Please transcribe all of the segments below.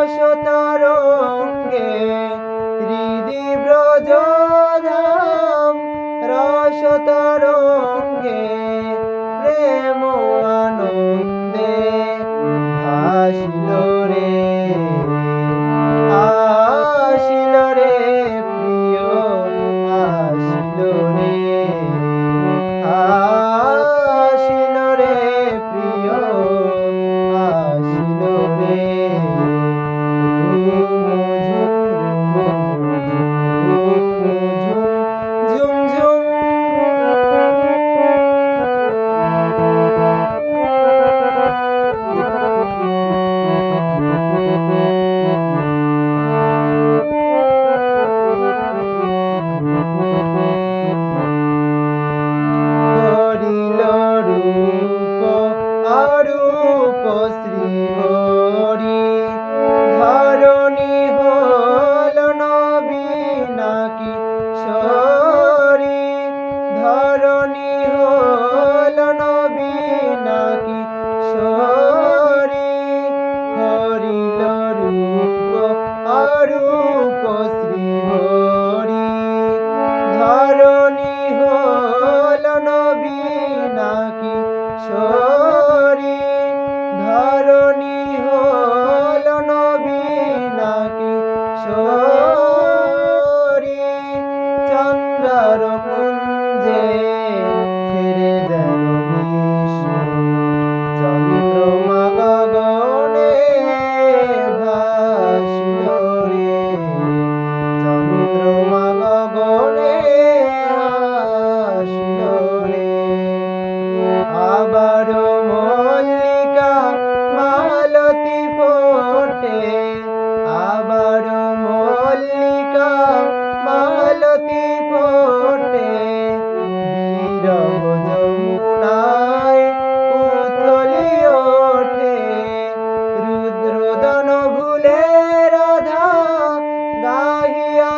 রসতরঙ্গে হৃদি ব্রজধাম রসতরঙ্গে প্রেম আনন্দে ভাসিল রে আসিল রে প্রিয় আসিল রে আসিল রে প্রিয় আসিল রে ঝুম ঝুম হরিল রূপ অরূপ শ্রী হরি ধরণী হল নবীনাকি শরী ধরণী হল নবীনাকি শরী হরিল রূপ অরূপ শ্রী হরি ধরণী হল নবীনাকি শরী ধরণী হল নবীনাকি শরী চন্দ্রার কুঞ্জে ছেড়ে যেন বিষ্ণু চন্দ্রমা গগনে ভাসিল রে চন্দ্রমা গগনে আসিল রে আবার মল্লিকা মালতী ফোটে আবার মল্লিকা মালতী ফোটে বিরহ যমুনায় উথলি ওঠে রুদ্রদন ভুলে রাধা গাহিয়া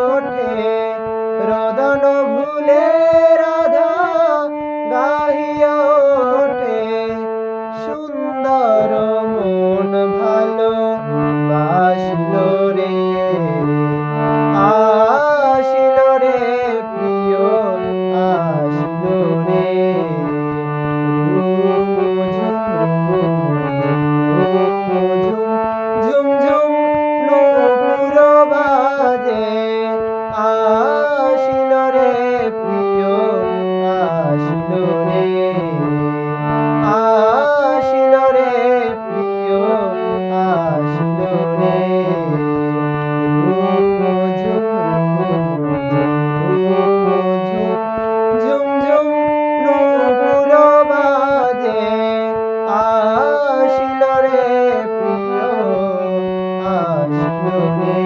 ওঠে রদন ভুলে রাধা গাহিয়া ওঠে সুন্দর মন ভালো বাসিল রে আসিল রে প্রিয় আসিল রে ঝুম ঝুম নূপুর বাজে আসিল রে প্রিয় আসিল রে আসিল রে প্রিয় আসিল রে ঝুম ঝুম নূপুর বাজে আসিল রে প্রিয় আসিল রে